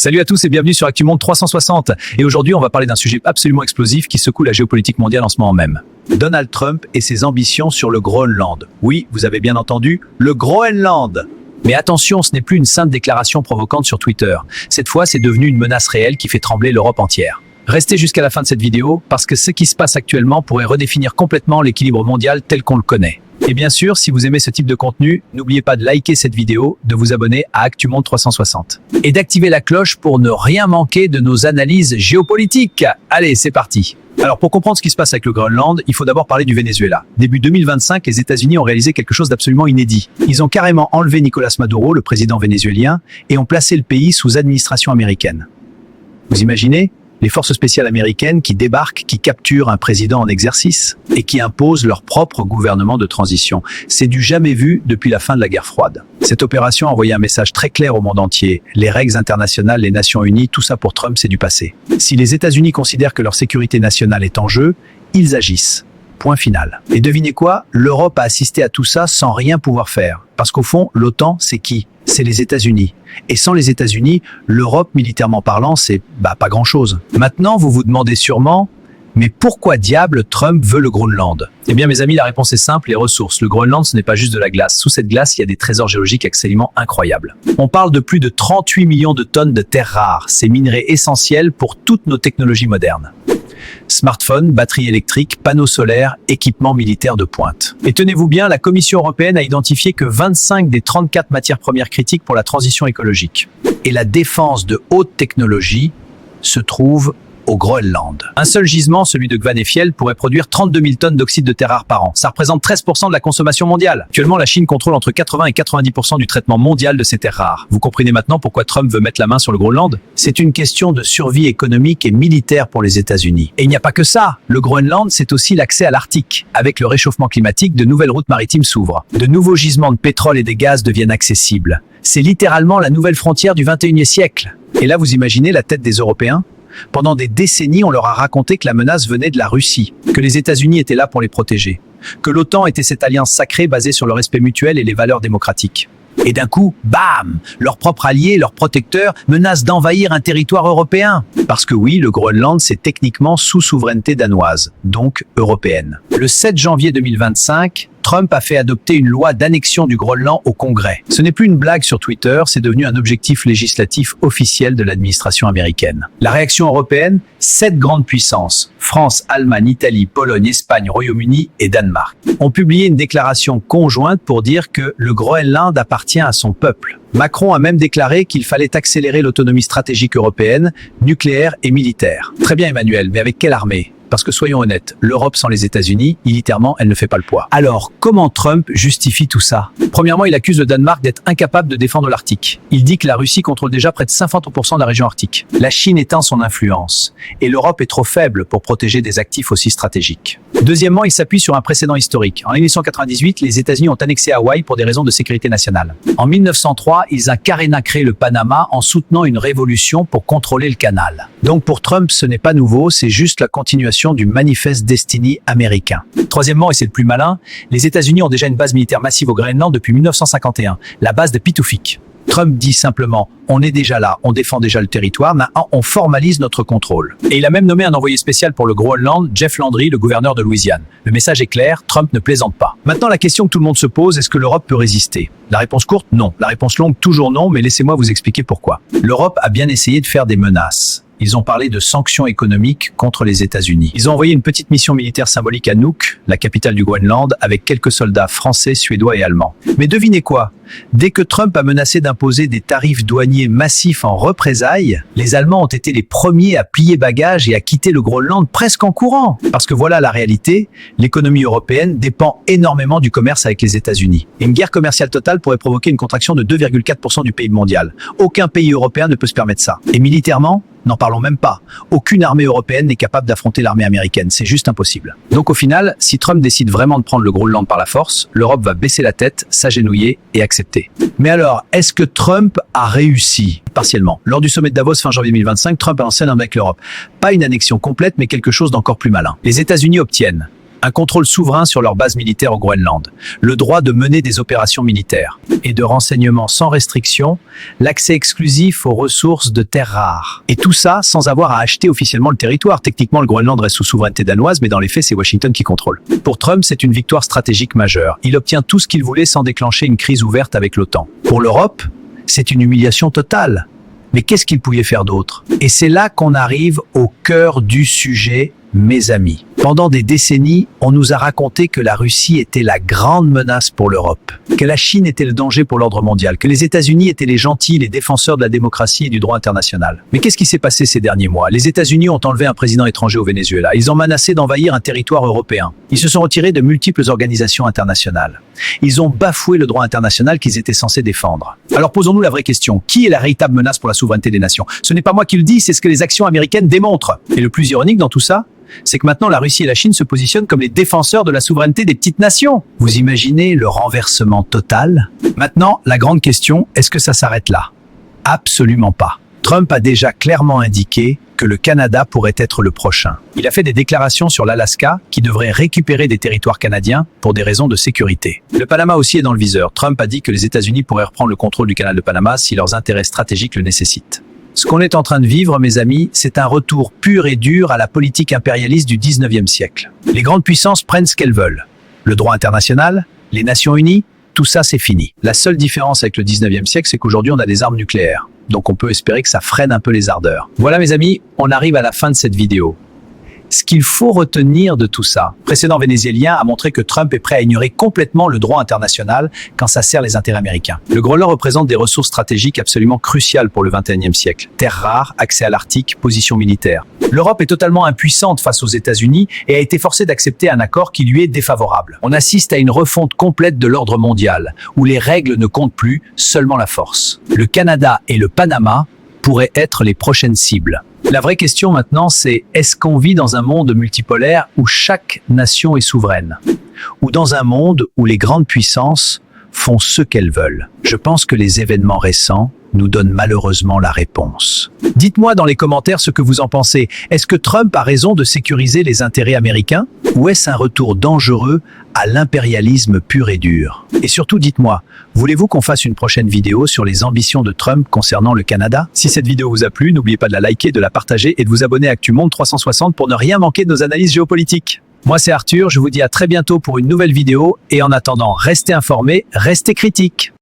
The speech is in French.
Salut à tous et bienvenue sur ActuMonde 360. Et aujourd'hui, on va parler d'un sujet absolument explosif qui secoue la géopolitique mondiale en ce moment même. Donald Trump et ses ambitions sur le Groenland. Oui, vous avez bien entendu, le Groenland. Mais attention, ce n'est plus une simple déclaration provocante sur Twitter. Cette fois, c'est devenu une menace réelle qui fait trembler l'Europe entière. Restez jusqu'à la fin de cette vidéo parce que ce qui se passe actuellement pourrait redéfinir complètement l'équilibre mondial tel qu'on le connaît. Et bien sûr, si vous aimez ce type de contenu, n'oubliez pas de liker cette vidéo, de vous abonner à ActuMonde 360 et d'activer la cloche pour ne rien manquer de nos analyses géopolitiques. Allez, c'est parti. Alors, pour comprendre ce qui se passe avec le Groenland, il faut d'abord parler du Venezuela. Début 2025, les États-Unis ont réalisé quelque chose d'absolument inédit. Ils ont carrément enlevé Nicolás Maduro, le président vénézuélien, et ont placé le pays sous administration américaine. Vous imaginez ? Les forces spéciales américaines qui débarquent, qui capturent un président en exercice et qui imposent leur propre gouvernement de transition. C'est du jamais vu depuis la fin de la guerre froide. Cette opération a envoyé un message très clair au monde entier. Les règles internationales, les Nations Unies, tout ça pour Trump, c'est du passé. Si les États-Unis considèrent que leur sécurité nationale est en jeu, ils agissent. Point final. Et devinez quoi ? L'Europe a assisté à tout ça sans rien pouvoir faire. Parce qu'au fond, l'OTAN, c'est qui ? C'est les États-Unis. Et sans les États-Unis, l'Europe, militairement parlant, c'est pas grand-chose. Maintenant, vous vous demandez sûrement, mais pourquoi diable Trump veut le Groenland ? Eh bien, mes amis, la réponse est simple, les ressources. Le Groenland, ce n'est pas juste de la glace. Sous cette glace, il y a des trésors géologiques absolument incroyables. On parle de plus de 38 millions de tonnes de terres rares, ces minerais essentiels pour toutes nos technologies modernes. Smartphones, batteries électriques, panneaux solaires, équipements militaires de pointe. Et tenez-vous bien, la Commission européenne a identifié que 25 des 34 matières premières critiques pour la transition écologique. Et la défense de haute technologie se trouve au Groenland. Un seul gisement, celui de Gvanefjell, pourrait produire 32 000 tonnes d'oxyde de terre rare par an. Ça représente 13% de la consommation mondiale. Actuellement, la Chine contrôle entre 80 et 90% du traitement mondial de ces terres rares. Vous comprenez maintenant pourquoi Trump veut mettre la main sur le Groenland ? C'est une question de survie économique et militaire pour les États-Unis. Et il n'y a pas que ça. Le Groenland, c'est aussi l'accès à l'Arctique. Avec le réchauffement climatique, de nouvelles routes maritimes s'ouvrent. De nouveaux gisements de pétrole et de gaz deviennent accessibles. C'est littéralement la nouvelle frontière du 21e siècle. Et là, vous imaginez la tête des Européens ? Pendant des décennies, on leur a raconté que la menace venait de la Russie, que les États-Unis étaient là pour les protéger, que l'OTAN était cette alliance sacrée basée sur le respect mutuel et les valeurs démocratiques. Et d'un coup, bam, leur propre allié, leur protecteur, menace d'envahir un territoire européen. Parce que oui, le Groenland, c'est techniquement sous souveraineté danoise, donc européenne. Le 7 janvier 2025, Trump a fait adopter une loi d'annexion du Groenland au Congrès. Ce n'est plus une blague sur Twitter, c'est devenu un objectif législatif officiel de l'administration américaine. La réaction européenne, 7 grandes puissances, France, Allemagne, Italie, Pologne, Espagne, Royaume-Uni et Danemark, ont publié une déclaration conjointe pour dire que le Groenland appartient à son peuple. Macron a même déclaré qu'il fallait accélérer l'autonomie stratégique européenne, nucléaire et militaire. Très bien Emmanuel, mais avec quelle armée ? Parce que soyons honnêtes, l'Europe sans les États-Unis, militairement, elle ne fait pas le poids. Alors, comment Trump justifie tout ça ? Premièrement, il accuse le Danemark d'être incapable de défendre l'Arctique. Il dit que la Russie contrôle déjà près de 50% de la région arctique. La Chine éteint son influence. Et l'Europe est trop faible pour protéger des actifs aussi stratégiques. Deuxièmement, il s'appuie sur un précédent historique. En 1998, les États-Unis ont annexé Hawaï pour des raisons de sécurité nationale. En 1903, ils ont carrément créé le Panama en soutenant une révolution pour contrôler le canal. Donc pour Trump, ce n'est pas nouveau, c'est juste la continuation du Manifest Destiny américain. Troisièmement, et c'est le plus malin, les États-Unis ont déjà une base militaire massive au Groenland depuis 1951, la base de Pituffik. Trump dit simplement, on est déjà là, on défend déjà le territoire, maintenant on formalise notre contrôle. Et il a même nommé un envoyé spécial pour le Groenland, Jeff Landry, le gouverneur de Louisiane. Le message est clair, Trump ne plaisante pas. Maintenant, la question que tout le monde se pose, est-ce que l'Europe peut résister ? La réponse courte, non. La réponse longue, toujours non, mais laissez-moi vous expliquer pourquoi. L'Europe a bien essayé de faire des menaces. Ils ont parlé de sanctions économiques contre les États-Unis. Ils ont envoyé une petite mission militaire symbolique à Nuuk, la capitale du Groenland, avec quelques soldats français, suédois et allemands. Mais devinez quoi ? Dès que Trump a menacé d'imposer des tarifs douaniers massifs en représailles, les Allemands ont été les premiers à plier bagages et à quitter le Groenland presque en courant. Parce que voilà la réalité, l'économie européenne dépend énormément du commerce avec les États-Unis. Et une guerre commerciale totale pourrait provoquer une contraction de 2,4% du PIB mondial. Aucun pays européen ne peut se permettre ça. Et militairement, n'en parlons même pas. Aucune armée européenne n'est capable d'affronter l'armée américaine. C'est juste impossible. Donc au final, si Trump décide vraiment de prendre le Groenland par la force, l'Europe va baisser la tête, s'agenouiller et accepter. Mais alors, est-ce que Trump a réussi ? Partiellement. Lors du sommet de Davos fin janvier 2025, Trump a lancé un avec l'Europe. Pas une annexion complète, mais quelque chose d'encore plus malin. Les États-Unis obtiennent un contrôle souverain sur leur base militaire au Groenland, le droit de mener des opérations militaires et de renseignements sans restriction, l'accès exclusif aux ressources de terres rares. Et tout ça sans avoir à acheter officiellement le territoire. Techniquement, le Groenland reste sous souveraineté danoise, mais dans les faits, c'est Washington qui contrôle. Pour Trump, c'est une victoire stratégique majeure. Il obtient tout ce qu'il voulait sans déclencher une crise ouverte avec l'OTAN. Pour l'Europe, c'est une humiliation totale. Mais qu'est-ce qu'il pouvait faire d'autre? Et c'est là qu'on arrive au cœur du sujet, mes amis. Pendant des décennies, on nous a raconté que la Russie était la grande menace pour l'Europe, que la Chine était le danger pour l'ordre mondial, que les États-Unis étaient les gentils, les défenseurs de la démocratie et du droit international. Mais qu'est-ce qui s'est passé ces derniers mois? Les États-Unis ont enlevé un président étranger au Venezuela. Ils ont menacé d'envahir un territoire européen. Ils se sont retirés de multiples organisations internationales. Ils ont bafoué le droit international qu'ils étaient censés défendre. Alors posons-nous la vraie question. Qui est la véritable menace pour la souveraineté des nations? Ce n'est pas moi qui le dis, c'est ce que les actions américaines démontrent. Et le plus ironique dans tout ça, c'est que maintenant la Russie et la Chine se positionnent comme les défenseurs de la souveraineté des petites nations. Vous imaginez le renversement total? Maintenant, la grande question, est-ce que ça s'arrête là? Absolument pas. Trump a déjà clairement indiqué que le Canada pourrait être le prochain. Il a fait des déclarations sur l'Alaska qui devrait récupérer des territoires canadiens pour des raisons de sécurité. Le Panama aussi est dans le viseur. Trump a dit que les États-Unis pourraient reprendre le contrôle du canal de Panama si leurs intérêts stratégiques le nécessitent. Ce qu'on est en train de vivre, mes amis, c'est un retour pur et dur à la politique impérialiste du 19e siècle. Les grandes puissances prennent ce qu'elles veulent. Le droit international, les Nations Unies, tout ça c'est fini. La seule différence avec le 19e siècle, c'est qu'aujourd'hui on a des armes nucléaires. Donc on peut espérer que ça freine un peu les ardeurs. Voilà mes amis, on arrive à la fin de cette vidéo. Ce qu'il faut retenir de tout ça, le précédent vénézuélien a montré que Trump est prêt à ignorer complètement le droit international quand ça sert les intérêts américains. Le Groenland représente des ressources stratégiques absolument cruciales pour le 21e siècle. Terres rares, accès à l'Arctique, position militaire. L'Europe est totalement impuissante face aux États-Unis et a été forcée d'accepter un accord qui lui est défavorable. On assiste à une refonte complète de l'ordre mondial, où les règles ne comptent plus, seulement la force. Le Canada et le Panama pourraient être les prochaines cibles. La vraie question maintenant, c'est est-ce qu'on vit dans un monde multipolaire où chaque nation est souveraine? Ou dans un monde où les grandes puissances font ce qu'elles veulent? Je pense que les événements récents nous donnent malheureusement la réponse. Dites-moi dans les commentaires ce que vous en pensez. Est-ce que Trump a raison de sécuriser les intérêts américains? Ou est-ce un retour dangereux à l'impérialisme pur et dur? Et surtout, dites-moi, voulez-vous qu'on fasse une prochaine vidéo sur les ambitions de Trump concernant le Canada? Si cette vidéo vous a plu, n'oubliez pas de la liker, de la partager et de vous abonner à ActuMonde 360 pour ne rien manquer de nos analyses géopolitiques. Moi, c'est Arthur, je vous dis à très bientôt pour une nouvelle vidéo et en attendant, restez informés, restez critiques.